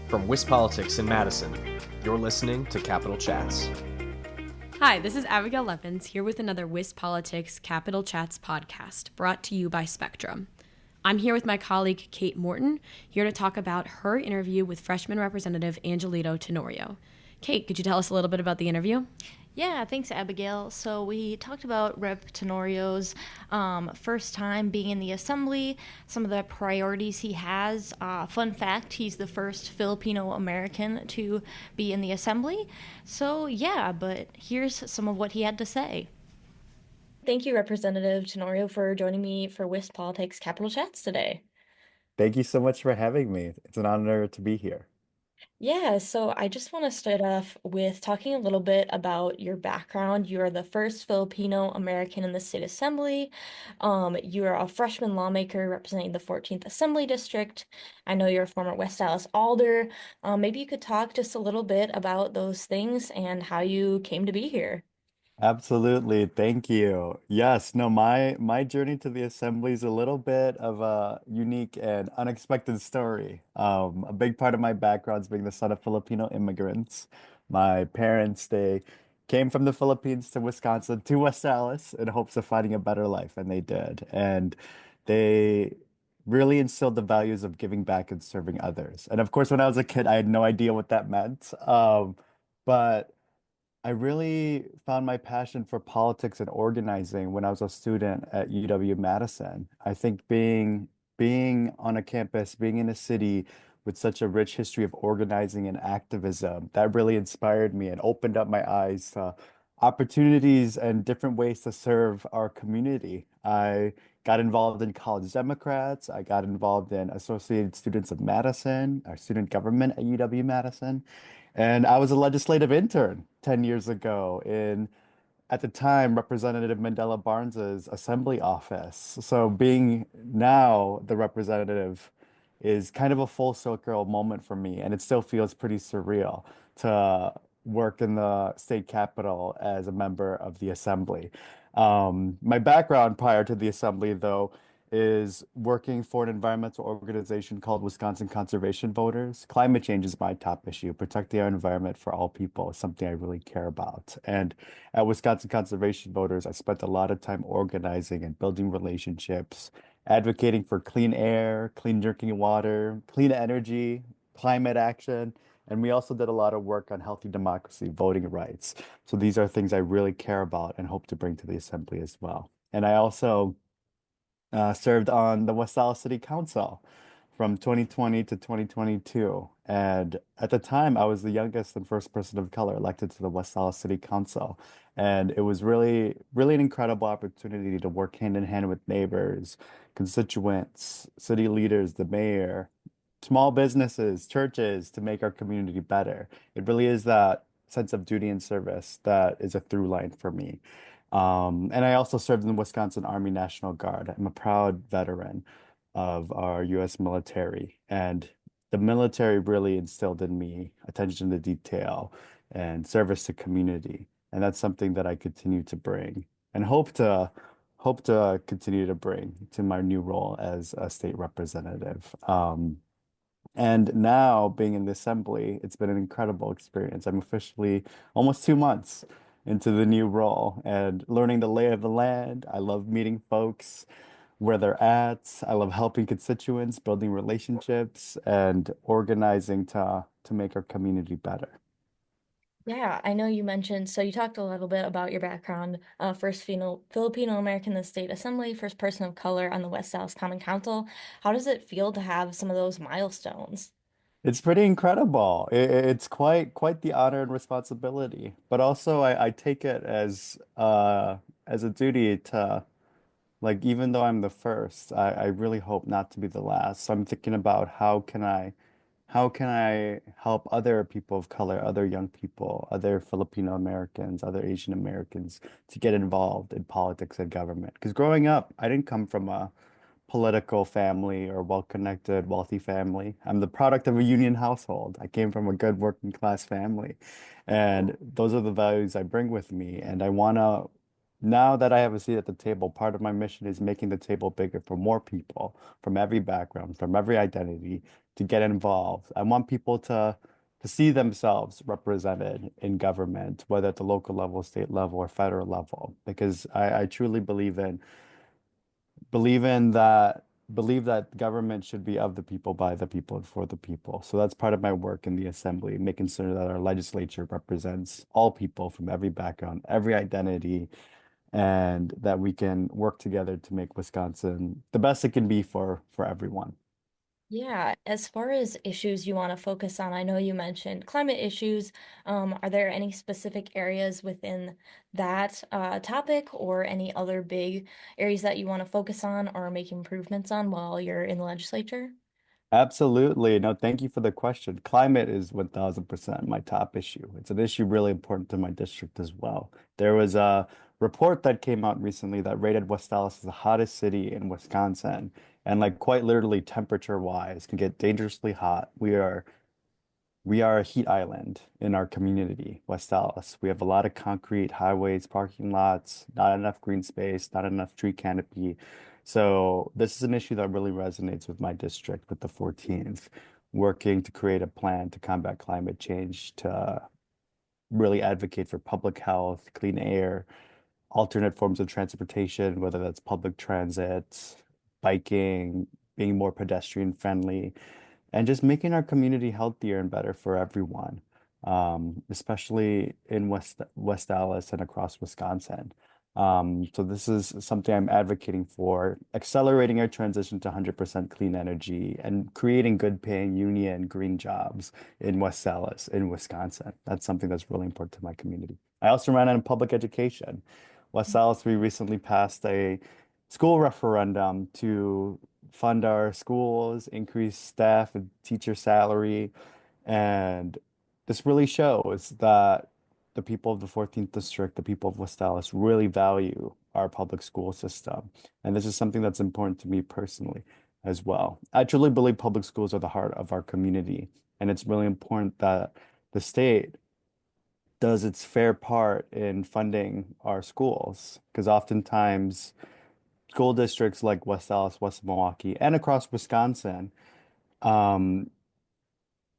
From WIS Politics in Madison, you're listening to Capital Chats. Hi, this is Abigail Levins here with another WIS Politics Capital Chats podcast brought to you by Spectrum. I'm here with my colleague Kate Morton, here to talk about her interview with freshman Representative Angelito Tenorio. Kate, could you tell us a little bit about the interview? Yeah, thanks, Abigail. So we talked about Rep. Tenorio's first time being in the Assembly, some of the priorities he has. Fun fact, he's the first Filipino American to be in the Assembly. So yeah, but here's some of what he had to say. Thank you, Representative Tenorio, for joining me for WIS Politics Capital Chats today. Thank you so much for having me. It's an honor to be here. Yeah, so I just want to start off with talking a little bit about your background. You are the first Filipino American in the state assembly. You are a freshman lawmaker representing the 14th Assembly District. I know you're a former West Allis alder. Maybe you could talk just a little bit about those things and how you came to be here. Absolutely. Thank you. Yes, no, my journey to the assembly is a little bit of a unique and unexpected story. A big part of my background is being the son of Filipino immigrants. My parents, they came from the Philippines to Wisconsin to West Allis in hopes of finding a better life, and they did. And they really instilled the values of giving back and serving others. And of course, when I was a kid, I had no idea what that meant. But I really found my passion for politics and organizing when I was a student at UW-Madison. I think being on a campus, being in a city with such a rich history of organizing and activism, that really inspired me and opened up my eyes to opportunities and different ways to serve our community. I got involved in College Democrats. I got involved in Associated Students of Madison, our student government at UW-Madison. And I was a legislative intern 10 years ago in, at the time, Representative Mandela Barnes's assembly office. So being now the representative is kind of a full circle moment for me, and it still feels pretty surreal to work in the state capitol as a member of the assembly. My background prior to the assembly, though, is working for an environmental organization called Wisconsin Conservation Voters. Climate change is my top issue. Protecting our environment for all people is something I really care about. And at Wisconsin Conservation Voters, I spent a lot of time organizing and building relationships, advocating for clean air, clean drinking water, clean energy, climate action. And we also did a lot of work on healthy democracy, voting rights. So these are things I really care about and hope to bring to the assembly as well. And I also served on the West Allis City Council from 2020 to 2022. And at the time, I was the youngest and first person of color elected to the West Allis City Council. And it was really, really an incredible opportunity to work hand in hand with neighbors, constituents, city leaders, the mayor, small businesses, churches to make our community better. It really is that sense of duty and service that is a through line for me. And I also served in the Wisconsin Army National Guard. I'm a proud veteran of our U.S. military, and the military really instilled in me attention to detail and service to community. And that's something that I continue to bring and hope to continue to bring to my new role as a state representative. And now being in the assembly, it's been an incredible experience. I'm officially almost 2 months into the new role and learning the lay of the land. I love meeting folks where they're at. I love helping constituents, building relationships, and organizing to make our community better. Yeah, I know you mentioned, so you talked a little bit about your background, first Filipino American in the state assembly, first person of color on the West Dallas Common Council. How does it feel to have some of those milestones? It's pretty incredible. It's quite the honor and responsibility, but also I take it as a duty to, like, even though I'm the first, I really hope not to be the last. So I'm thinking about how can I help other people of color, other young people, other Filipino Americans, other Asian Americans to get involved in politics and government? Because growing up, I didn't come from a political family or well-connected, wealthy family. I'm the product of a union household. I came from a good working class family. And those are the values I bring with me. And I want to, now that I have a seat at the table, part of my mission is making the table bigger for more people from every background, from every identity, to get involved. I want people to see themselves represented in government, whether at the local level, state level, or federal level, because I truly believe in that believe that government should be of the people, by the people, and for the people. So that's part of my work in the assembly, making sure that our legislature represents all people from every background, every identity, and that we can work together to make Wisconsin the best it can be for everyone. Yeah, as far as issues you want to focus on, I know you mentioned climate issues. Are there any specific areas within that topic or any other big areas that you want to focus on or make improvements on while you're in the legislature? Absolutely. No, thank you for the question. Climate is 1000% my top issue. It's an issue really important to my district as well. There was a report that came out recently that rated West Allis as the hottest city in Wisconsin. And like quite literally temperature wise can get dangerously hot. We are a heat island in our community, West Allis. We have a lot of concrete highways, parking lots, not enough green space, not enough tree canopy. So this is an issue that really resonates with my district, with the 14th, working to create a plan to combat climate change, to really advocate for public health, clean air, alternate forms of transportation, whether that's public transit, biking, being more pedestrian friendly, and just making our community healthier and better for everyone, especially in West Allis and across Wisconsin. So this is something I'm advocating for, accelerating our transition to 100% clean energy and creating good paying union green jobs in West Allis, in Wisconsin. That's something that's really important to my community. I also ran on public education. West Allis, we recently passed a school referendum to fund our schools, increase staff and teacher salary. And this really shows that the people of the 14th district, the people of West Allis really value our public school system. And this is something that's important to me personally as well. I truly believe public schools are the heart of our community. And it's really important that the state does its fair part in funding our schools, because oftentimes school districts like West Allis, West Milwaukee, and across Wisconsin, um,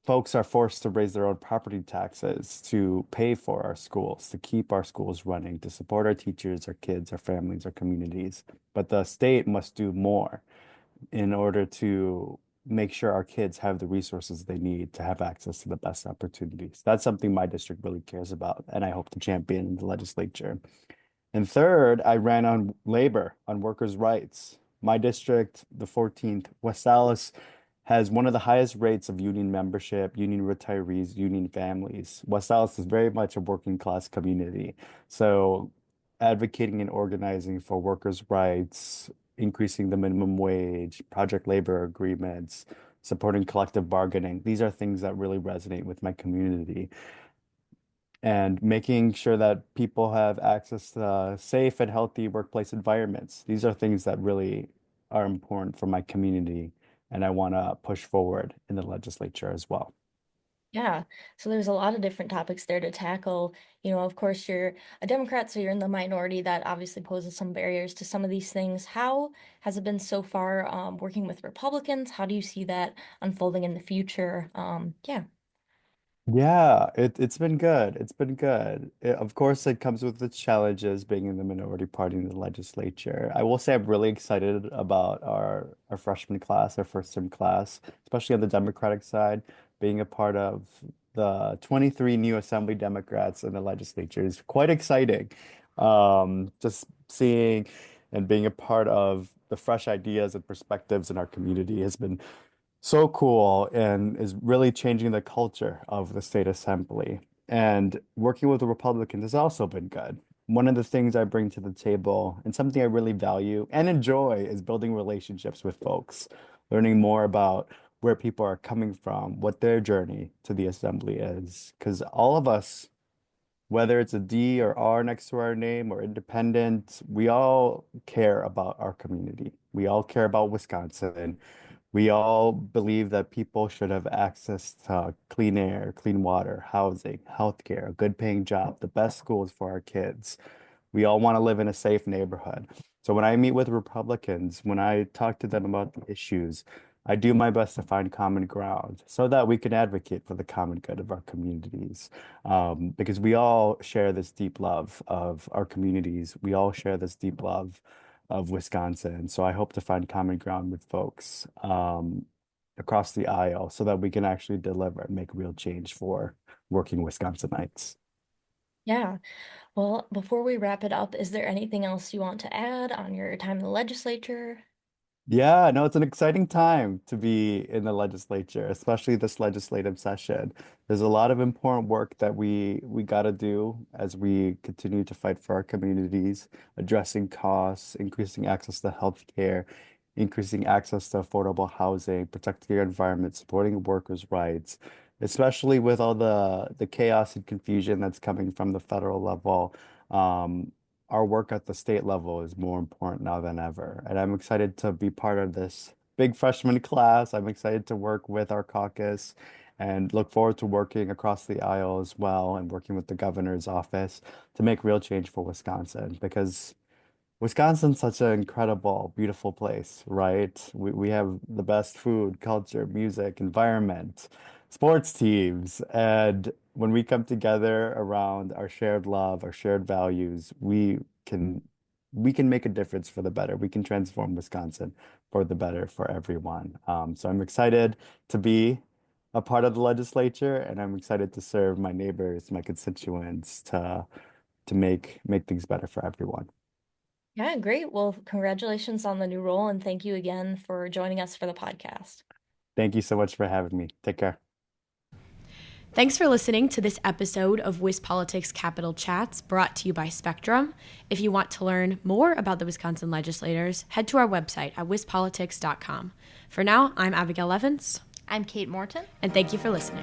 folks are forced to raise their own property taxes to pay for our schools, to keep our schools running, to support our teachers, our kids, our families, our communities. But the state must do more in order to make sure our kids have the resources they need to have access to the best opportunities. That's something my district really cares about, and I hope to champion in the legislature. And third, I ran on labor, on workers' rights. My district, the 14th, West Allis, has one of the highest rates of union membership, union retirees, union families. West Allis is very much a working class community. So advocating and organizing for workers' rights, increasing the minimum wage, project labor agreements, supporting collective bargaining, these are things that really resonate with my community, and making sure that people have access to safe and healthy workplace environments. These are things that really are important for my community, and I want to push forward in the legislature as well. Yeah, so there's a lot of different topics there to tackle. Of course, you're a Democrat, so you're in the minority. That obviously poses some barriers to some of these things. How has it been so far, working with Republicans? How do you see that unfolding in the future? Yeah. Yeah, it's been good. It's been good. Of course, it comes with its challenges being in the minority party in the legislature. I will say I'm really excited about our freshman class, our first term class, especially on the Democratic side, being a part of the 23 new Assembly Democrats in the legislature is quite exciting. Just seeing and being a part of the fresh ideas and perspectives in our community has been so cool and is really changing the culture of the state assembly. And working with the Republicans has also been good. One of the things I bring to the table and something I really value and enjoy is building relationships with folks, learning more about where people are coming from, what their journey to the assembly is. Because all of us, whether it's a D or R next to our name or independent, we all care about our community. We all care about Wisconsin. We all believe that people should have access to clean air, clean water, housing, healthcare, a good paying job, the best schools for our kids. We all want to live in a safe neighborhood. So when I meet with Republicans, when I talk to them about the issues, I do my best to find common ground so that we can advocate for the common good of our communities. Because we all share this deep love of our communities. We all share this deep love of Wisconsin. So I hope to find common ground with folks across the aisle so that we can actually deliver and make real change for working Wisconsinites. Yeah. Well, before we wrap it up, is there anything else you want to add on your time in the legislature? Yeah, no, it's an exciting time to be in the legislature, especially this legislative session. There's a lot of important work that we got to do as we continue to fight for our communities, addressing costs, increasing access to healthcare, increasing access to affordable housing, protecting our environment, supporting workers' rights, especially with all the chaos and confusion that's coming from the federal level. Um, our work at the state level is more important now than ever. And I'm excited to be part of this big freshman class. I'm excited to work with our caucus and look forward to working across the aisle as well and working with the governor's office to make real change for Wisconsin because Wisconsin's such an incredible, beautiful place, right? We have the best food, culture, music, environment, sports teams, and when we come together around our shared love, our shared values, can we can make a difference for the better. We can transform Wisconsin for the better for everyone. So I'm excited to be a part of the legislature, and I'm excited to serve my neighbors, my constituents, to make things better for everyone. Yeah, great. Well, congratulations on the new role, and thank you again for joining us for the podcast. Thank you so much for having me. Take care. Thanks for listening to this episode of WisPolitics Capital Chats brought to you by Spectrum. If you want to learn more about the Wisconsin legislators, head to our website at wispolitics.com. For now, I'm Abigail Evans. I'm Kate Morton. And thank you for listening.